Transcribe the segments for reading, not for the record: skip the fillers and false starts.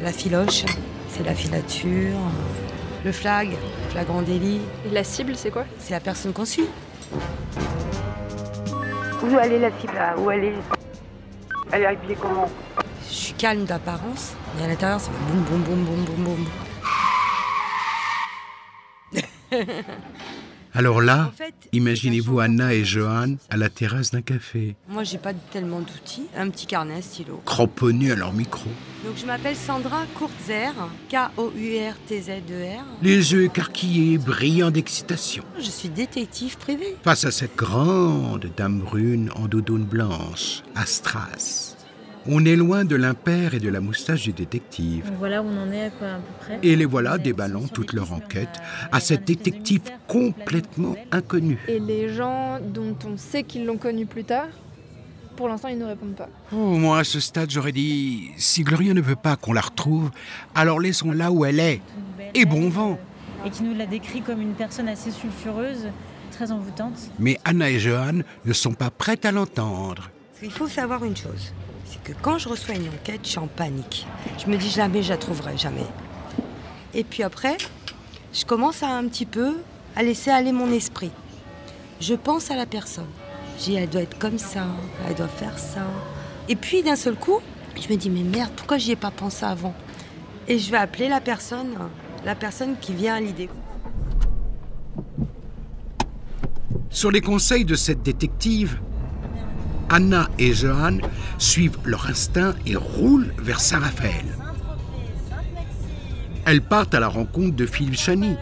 La filoche, c'est la filature. Le flagrant délit. Et la cible, c'est quoi? C'est la personne qu'on suit. Où elle est la cible là? Où elle est? Elle est habillée comment? Je suis calme d'apparence, mais à l'intérieur, ça fait boum, boum, boum, boum, boum, boum. Alors là, En fait, imaginez-vous Anna et Johan à la terrasse d'un café, moi, j'ai pas tellement d'outils. Un petit carnet, un stylo. cramponnés à leur micro, Donc, je m'appelle Sandra Kurtzer, K-O-U-R-T-Z-E-R. les yeux écarquillés, brillants d'excitation. Je suis détective privée. Face à cette grande dame brune en doudoune blanche, à Strass. On est loin de l'impair et de la moustache du détective. Donc voilà où on en est à quoi à peu près. Et les voilà déballant toute leur enquête à cette détective complètement inconnue. Et les gens dont on sait qu'ils l'ont connu plus tard, pour l'instant, ils ne répondent pas. Oh, moi, à ce stade, j'aurais dit, si Gloria ne veut pas qu'on la retrouve, alors laissons-la où elle est. Et bon vent. Et qui nous la décrit comme une personne assez sulfureuse, très envoûtante. Mais Anna et Johan ne sont pas prêtes à l'entendre. Il faut savoir une chose, c'est que quand je reçois une enquête, je suis en panique. Je me dis jamais je la trouverai, jamais. Et puis après, je commence un petit peu à laisser aller mon esprit. Je pense à la personne. Je dis, elle doit être comme ça, elle doit faire ça. Et puis d'un seul coup, je me dis, mais merde, pourquoi j'y ai pas pensé avant? Et je vais appeler la personne qui vient à l'idée. Sur les conseils de cette détective, Anna et Johan suivent leur instinct et roulent vers Saint-Raphaël. Elles partent à la rencontre de Philippe Chani.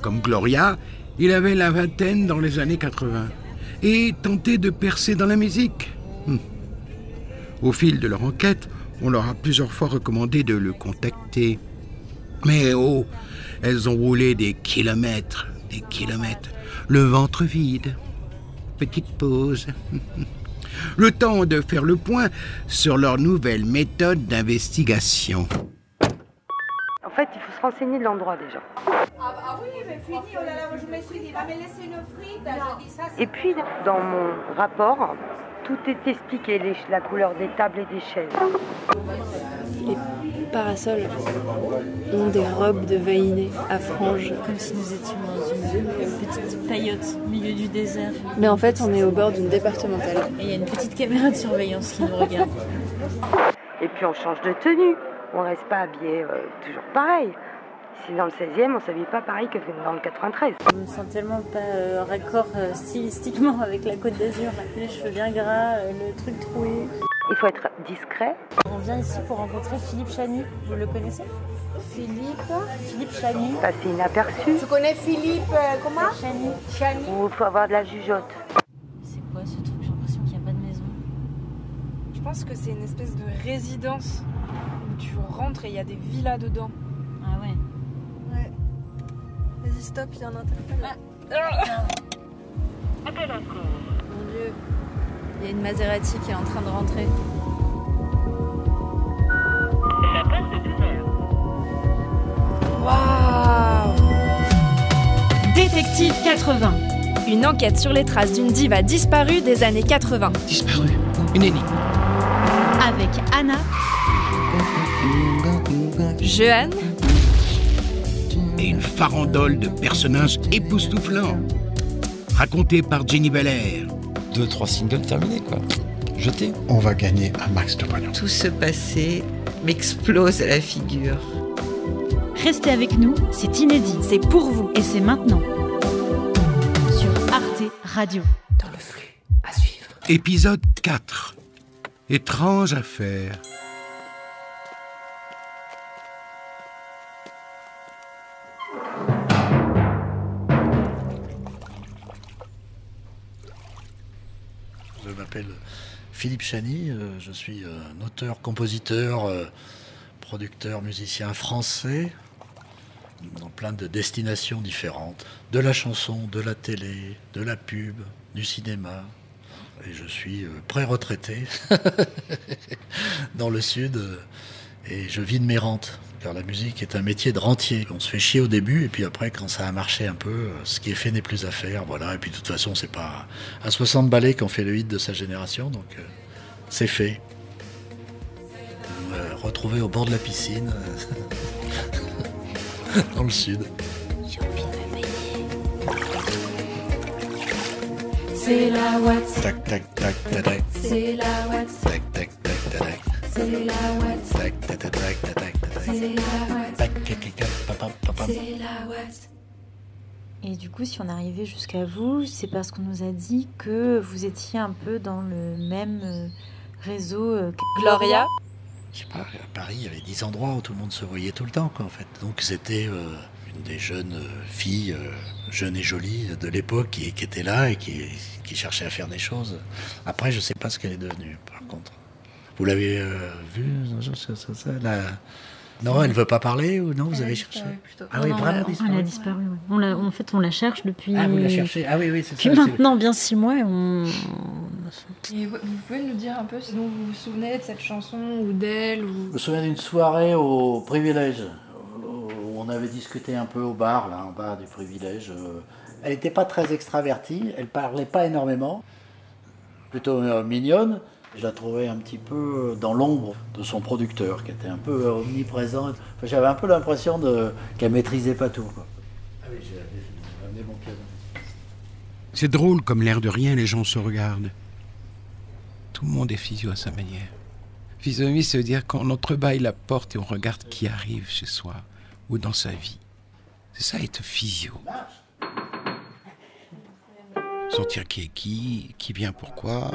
Comme Gloria, il avait la vingtaine dans les années 80 et tentait de percer dans la musique. Au fil de leur enquête, on leur a plusieurs fois recommandé de le contacter. Mais oh, elles ont roulé des kilomètres, le ventre vide. Petite pause. Le temps de faire le point sur leur nouvelle méthode d'investigation. En fait, il faut se renseigner de l'endroit déjà. Ah oui, mais fini, oh là là, je me suis dit, va me laisser une frite, je dis ça. Et puis, dans mon rapport, tout est expliqué, la couleur des tables et des chaises. Les parasols ont des robes de vaïné à franges. Comme si nous étions dans une petite paillote au milieu du désert. Mais en fait, on est au bord d'une départementale. Et il y a une petite caméra de surveillance qui nous regarde. Et puis on change de tenue, on reste pas habillé toujours pareil. Si dans le 16e, on s'habille pas pareil que dans le 93. Je me sens tellement pas raccord stylistiquement avec la Côte d'Azur. Les cheveux bien gras, le truc troué. Il faut être discret. On vient ici pour rencontrer Philippe Chani. Vous le connaissez? Philippe Chani. Passer inaperçu. Tu connais Philippe, comment? Chani. Ou il faut avoir de la jugeote. C'est quoi ce truc? J'ai l'impression qu'il n'y a pas de maison. Je pense que c'est une espèce de résidence où tu rentres et il y a des villas dedans. Ah ouais. Ouais. Vas-y, stop, il y a un interpellé. Mon Dieu. Il y a une Maserati qui est en train de rentrer. La porte est ouverte. Waouh! Détective 80. Une enquête sur les traces d'une diva disparue des années 80. Disparu, une énigme. Avec Anna, Johan Et une farandole de personnages époustouflants. Racontés par Jenny Belair. 2-3 singles terminés, quoi. Jetés. On va gagner un max de pognon. Tout ce passé m'explose à la figure. Restez avec nous, c'est inédit, c'est pour vous et c'est maintenant. Sur Arte Radio. Dans le flux à suivre. Épisode 4. Étrange affaire. Je m'appelle Philippe Chani, je suis un auteur, compositeur, producteur, musicien français dans plein de destinations différentes. De la chanson, de la télé, de la pub, du cinéma. Et je suis pré-retraité dans le sud et je vis de mes rentes. Car la musique est un métier de rentier. On se fait chier au début et puis après quand ça a marché un peu, ce qui est fait n'est plus à faire. Voilà. Et puis de toute façon c'est pas à 60 ballets qu'on fait le hit de sa génération, donc c'est fait. me retrouvais au bord de la piscine, dans le sud. J'ai envie de me baigner. C'est la Watt. Tac, tac, tac, tac, tac. C'est la Watt. Tac, tac, tac, tac, tac. C'est la Watt. Tac, tac, tac, tac, tac, tac. C'est la Watt. Tac, tac, tac, tac, papam, papam. C'est la Watt. Et du coup, si on arrivait jusqu'à vous, c'est parce qu'on nous a dit que vous étiez un peu dans le même réseau que Gloria. Je sais pas, à Paris, il y avait 10 endroits où tout le monde se voyait tout le temps, quoi, en fait. Donc c'était une des jeunes filles, jeunes et jolies de l'époque, qui était là et qui cherchait à faire des choses. Après, je sais pas ce qu'elle est devenue, par contre. Vous l'avez vue, ça, là. Non, elle ne veut pas parler ou non, vous avez cherché? Ah oui, vraiment disparu. Elle a disparu, ouais. En fait, on la cherche depuis... Ah, vous la cherchez? Ah oui, c'est depuis ça. maintenant bien 6 mois. Et Et vous pouvez nous dire un peu ce dont vous vous souvenez de cette chanson ou d'elle ou... Je me souviens d'une soirée au Privilège, où on avait discuté un peu au bar, là, en bas du Privilège. Elle n'était pas très extravertie, elle parlait pas énormément, plutôt mignonne. Je la trouvais un petit peu dans l'ombre de son producteur, qui était un peu omniprésent. Enfin, j'avais un peu l'impression qu'elle maîtrisait pas tout, quoi. Ah oui, j'ai amené mon piano. C'est drôle, comme l'air de rien, les gens se regardent. Tout le monde est physio à sa manière. Physionomie, ça veut dire qu'on entrebâille la porte et on regarde qui arrive chez soi ou dans sa vie. C'est ça, être physio. Sentir qui est qui vient pourquoi.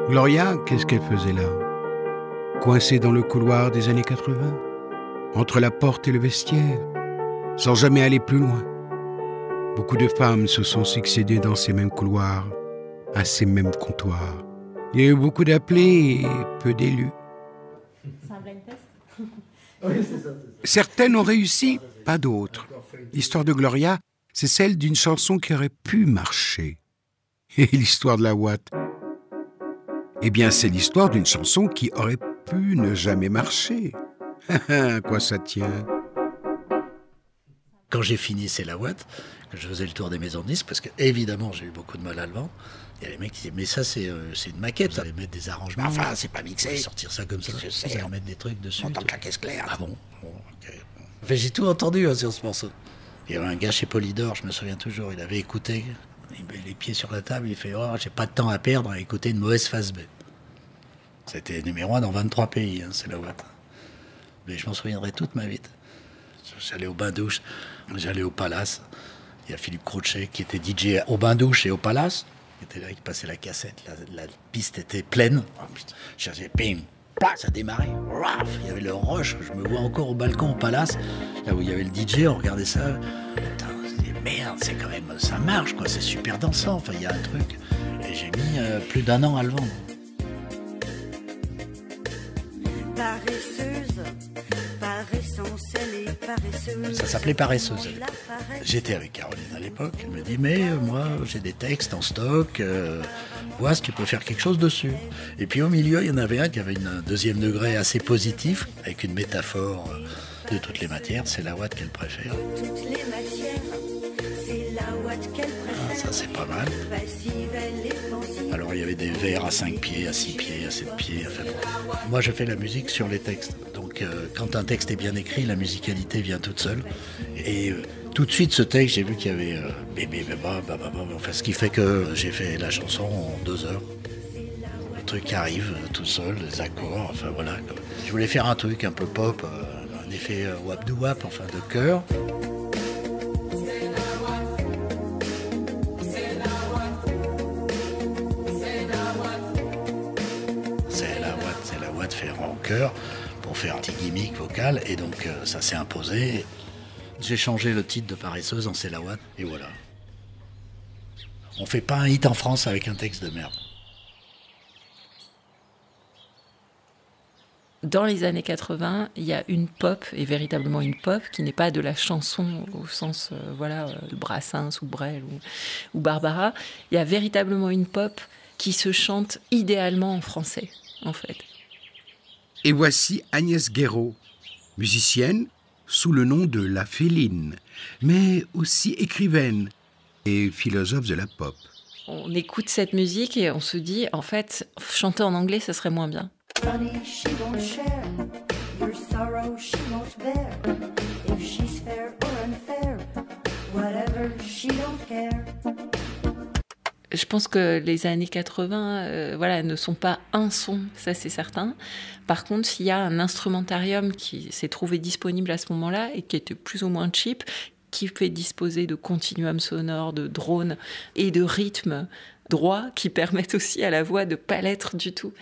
Gloria, qu'est-ce qu'elle faisait là? Coincée dans le couloir des années 80, entre la porte et le vestiaire, sans jamais aller plus loin. Beaucoup de femmes se sont succédées dans ces mêmes couloirs, à ces mêmes comptoirs. Il y a eu beaucoup d'appelés et peu d'élus. C'est un blind test? Oui, c'est ça. Certaines ont réussi, pas d'autres. L'histoire de Gloria, c'est celle d'une chanson qui aurait pu marcher. Et l'histoire de la Watt, eh bien, c'est l'histoire d'une chanson qui aurait pu ne jamais marcher. À quoi ça tient? Quand j'ai fini C'est la Watt, que je faisais le tour des maisons de disques, parce que évidemment j'ai eu beaucoup de mal à le vendre, il y a les mecs qui disaient mais ça c'est une maquette, vous allez mettre des arrangements, enfin c'est pas mixé, sortir ça comme ça, vous allez remettre des trucs dessus. En tant que la caisse claire. Ah bon, okay. Enfin, j'ai tout entendu sur ce morceau. Il y avait un gars chez Polydor, je me souviens toujours, il avait écouté, il met les pieds sur la table, il fait « Oh, j'ai pas de temps à perdre à écouter une mauvaise face B ». C'était numéro 1 dans 23 pays, hein, C'est la Watt. Mais je m'en souviendrai toute ma vie. J'allais au bain-douche, j'allais au Palace. Il y a Philippe Crochet qui était DJ au bain-douche et au Palace. Il était là, il passait la cassette. La piste était pleine. Oh, putain. Je faisais pim, plac, ça démarrait. Raf, il y avait le rush. Je me vois encore au balcon au Palace, là où il y avait le DJ. On regardait ça. Putain, merde, c'est quand même, ça marche, quoi. C'est super dansant. Enfin, il y a un truc. Et j'ai mis plus d'1 an à le vendre. Ça s'appelait Paresseuse. J'étais avec Caroline à l'époque. Elle me dit mais moi j'ai des textes en stock. Vois si tu peux faire quelque chose dessus. Et puis au milieu il y en avait un qui avait un deuxième degré assez positif avec une métaphore de toutes les matières. C'est la Watt qu'elle préfère. Ah, ça c'est pas mal. Alors il y avait des vers à 5 pieds, à 6 pieds, à 7 pieds. Enfin, moi je fais la musique sur les textes. Donc quand un texte est bien écrit, la musicalité vient toute seule. Et tout de suite ce texte, j'ai vu qu'il y avait enfin, ce qui fait que j'ai fait la chanson en 2 heures. Le truc arrive tout seul, les accords, enfin voilà. Je voulais faire un truc un peu pop, un effet wap-doo-wap, enfin de chœur. En chœur pour faire un petit gimmick vocal et donc ça s'est imposé. J'ai changé le titre de Paresseuse en C'est la Watt et voilà. On fait pas un hit en France avec un texte de merde. Dans les années 80, il y a une pop, et véritablement une pop, qui n'est pas de la chanson au sens de Brassens ou Brel ou Barbara. Il y a véritablement une pop qui se chante idéalement en français, en fait. Et voici Agnès Guéraud, musicienne sous le nom de La Féline, mais aussi écrivaine et philosophe de la pop. On écoute cette musique et on se dit, en fait, chanter en anglais, ça serait moins bien. Funny, she won't share your sorrow, she won't bear. If she's fair or unfair, whatever, she don't care. Je pense que les années 80 ne sont pas un son, ça c'est certain. Par contre, s'il y a un instrumentarium qui s'est trouvé disponible à ce moment-là et qui était plus ou moins cheap, qui fait disposer de continuums sonores, de drones et de rythmes droits qui permettent aussi à la voix de ne pas l'être du tout.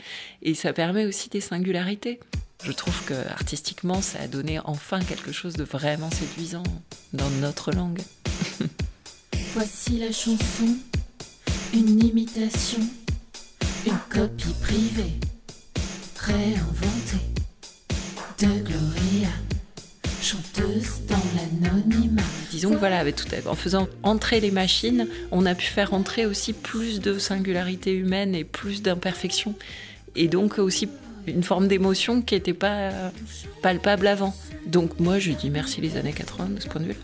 Et ça permet aussi des singularités. Je trouve que artistiquement, ça a donné enfin quelque chose de vraiment séduisant dans notre langue. Voici la chanson, une imitation, une copie privée, réinventée de Gloria, chanteuse dans l'anonymat. Disons que en faisant entrer les machines, on a pu faire entrer aussi plus de singularité humaine et plus d'imperfection. Et donc aussi une forme d'émotion qui n'était pas palpable avant. Donc moi, je dis merci les années 80 de ce point de vue-là.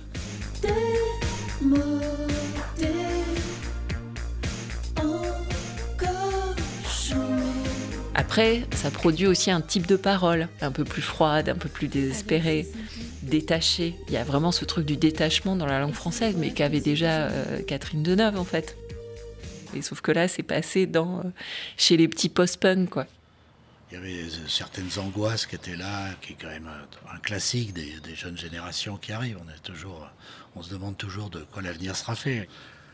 Après, ça produit aussi un type de parole un peu plus froide, un peu plus désespérée, détachée. Il y a vraiment ce truc du détachement dans la langue française, mais qu'avait déjà Catherine Deneuve, en fait. Et sauf que là, c'est passé chez les petits post-punk, quoi. Il y avait certaines angoisses qui étaient là, qui est quand même un classique des jeunes générations qui arrivent. On se demande toujours de quoi l'avenir sera fait.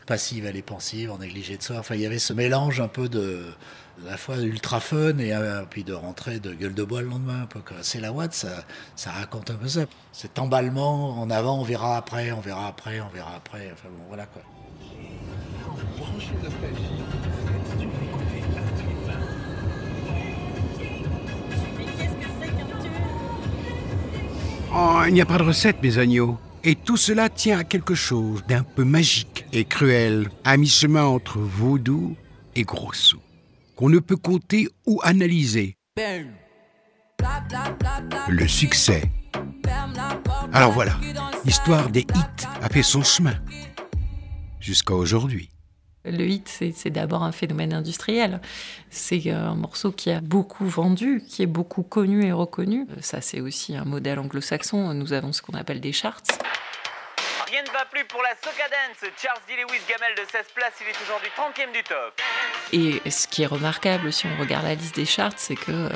Passive, elle est pensive, en négligé de soi. Enfin, il y avait ce mélange un peu à la fois ultra fun et puis de rentrer de gueule de bois le lendemain. Un peu comme C'est la Watt, ça raconte un peu ça. Cet emballement en avant, on verra après, on verra après, on verra après. Enfin bon, voilà quoi. Oh, il n'y a pas de recette, mes agneaux. Et tout cela tient à quelque chose d'un peu magique et cruel, à mi-chemin entre vaudou et gros sous, qu'on ne peut compter ou analyser. Le succès. Alors voilà, l'histoire des hits a fait son chemin, jusqu'à aujourd'hui. Le hit, c'est d'abord un phénomène industriel. C'est un morceau qui a beaucoup vendu, qui est beaucoup connu et reconnu. Ça, c'est aussi un modèle anglo-saxon. Nous avons ce qu'on appelle des charts. Rien ne va plus pour la Soca Dance. Charles D. Lewis Gamel de 16 places, il est aujourd'hui 30e du top. Et ce qui est remarquable, si on regarde la liste des charts, c'est que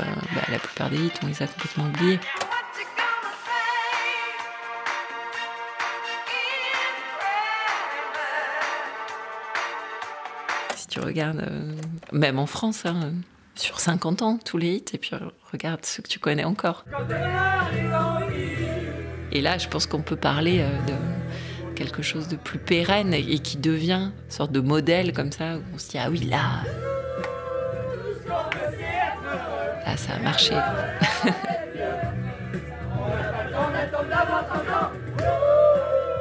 la plupart des hits, on les a complètement oubliés. Si tu regardes, même en France, sur 50 ans, tous les hits, et puis regarde ceux que tu connais encore. Et là, je pense qu'on peut parler de quelque chose de plus pérenne et qui devient une sorte de modèle comme ça, où on se dit, ah oui, là, ça a marché.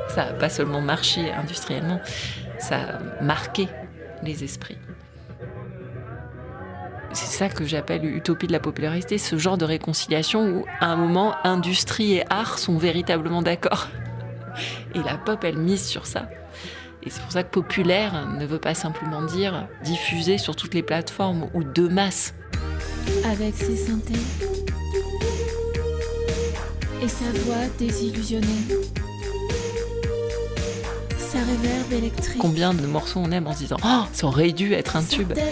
Ça n'a pas seulement marché industriellement, ça a marqué les esprits. C'est ça que j'appelle l'utopie de la popularité, ce genre de réconciliation où, à un moment, industrie et art sont véritablement d'accord. Et la pop, elle mise sur ça. Et c'est pour ça que populaire ne veut pas simplement dire diffuser sur toutes les plateformes ou de masse. Avec ses synthés et sa voix désillusionnée, sa réverb électrique. Combien de morceaux on aime en se disant « Oh, ça aurait dû être un tube !» Et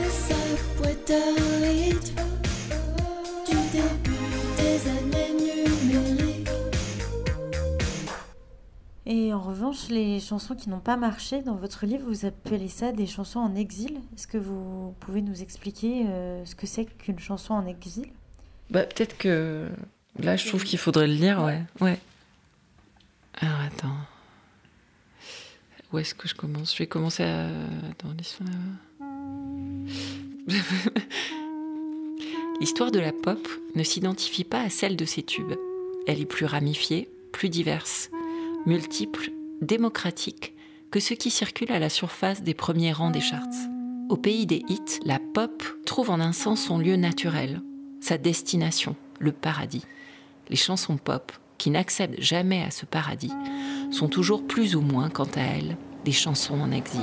sa boîte à rythme du début des années numériques. Et en revanche, les chansons qui n'ont pas marché, dans votre livre, vous appelez ça des chansons en exil. Est-ce que vous pouvez nous expliquer ce que c'est qu'une chanson en exil ? Peut-être que... Là, je trouve qu'il faudrait le lire, ouais. Alors, attends. Où est-ce que je commence ? Je vais commencer à... Attends, l'histoire... L'histoire de la pop ne s'identifie pas à celle de ses tubes. Elle est plus ramifiée, plus diverse, multiple, démocratique que ce qui circule à la surface des premiers rangs des charts. Au pays des hits, la pop trouve en un sens son lieu naturel, sa destination, le paradis. Les chansons pop, qui n'accèdent jamais à ce paradis, sont toujours plus ou moins, quant à elles, des chansons en exil.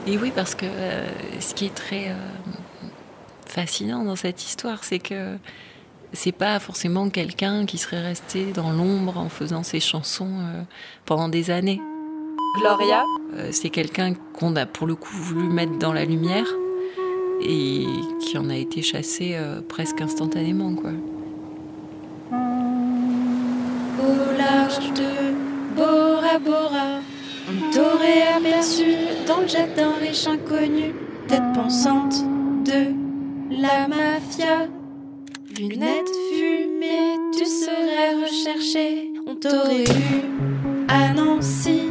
Et oui, parce que ce qui est très fascinant dans cette histoire, c'est que c'est pas forcément quelqu'un qui serait resté dans l'ombre en faisant ses chansons pendant des années. Gloria, c'est quelqu'un qu'on a pour le coup voulu mettre dans la lumière et qui en a été chassé presque instantanément, quoi. Au large de Bora Bora, on t'aurait aperçu dans le jet d'un riche inconnu, tête pensante de la mafia. Lunettes fumées, tu serais recherché, on t'aurait vu à Nancy,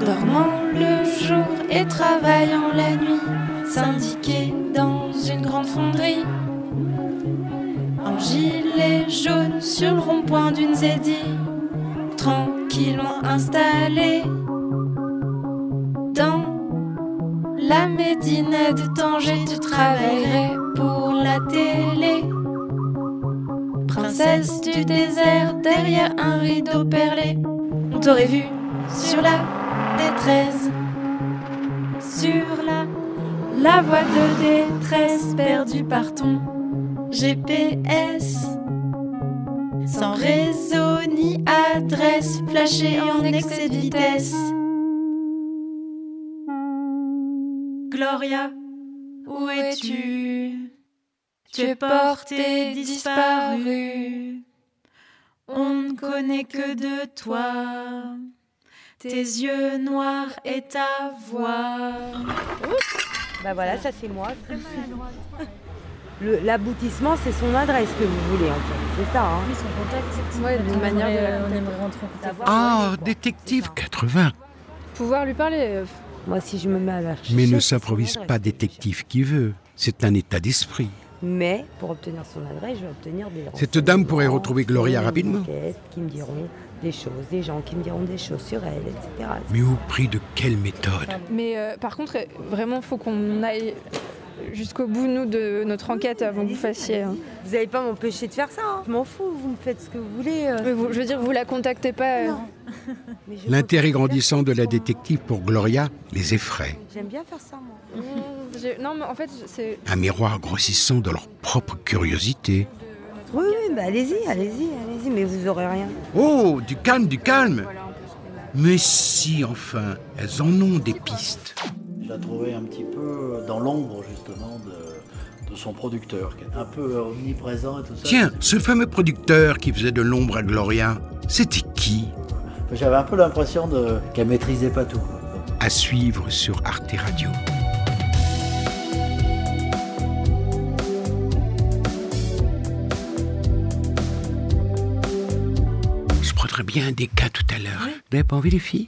dormant le jour et travaillant la nuit, syndiqué dans une grande fonderie, en gilet jaune sur le rond-point d'une zédie, tranquillement installé dans la médina de Tanger. Tu travaillerais pour la télé, princesse du désert derrière un rideau perlé. On t'aurait vu sur la détresse, sur la voie de détresse, perdue par ton GPS, sans réseau ni adresse, flashé en excès de vitesse. Gloria, où es-tu? Tu es portée disparue. On ne connaît que de toi, tes yeux noirs et ta voix. Bah voilà, ça c'est moi. L'aboutissement, c'est son adresse que vous voulez en fait, c'est ça. Hein. Oui, son contact. Ouais, d'une manière de... On aimerait rentrer en contact. Ah, détective 80. Pouvoir lui parler. Moi, si je me mets à la recherche... Mais ne s'improvise pas détective qui veut. C'est un état d'esprit. Mais pour obtenir son adresse, je vais obtenir des... Cette dame pourrait retrouver Gloria rapidement. Qui me diront des choses, des gens qui me diront des choses sur elle, etc. Mais au prix de quelle méthode? Mais par contre, vraiment, il faut qu'on aille jusqu'au bout, nous, de notre enquête avant que vous fassiez... Vous n'allez pas m'empêcher de faire ça, hein. Je m'en fous, vous me faites ce que vous voulez. Mais vous, je veux dire, vous la contactez pas. Non. L'intérêt grandissant de la détective pour Gloria les effraie. J'aime bien faire ça, moi. Non, mais en fait, c'est... Un miroir grossissant de leur propre curiosité. Oui, bah allez-y, mais vous aurez rien. Oh, du calme, du calme. Mais si, enfin, elles en ont des pistes. Je la trouvais un petit peu dans l'ombre, justement, de son producteur, qui est un peu omniprésent et tout ça. Tiens, ce fameux producteur qui faisait de l'ombre à Gloria, c'était qui? J'avais un peu l'impression qu'elle maîtrisait pas tout. À suivre sur Arte Radio. Je prendrais bien un des cas tout à l'heure. Vous n'avez pas envie, les filles?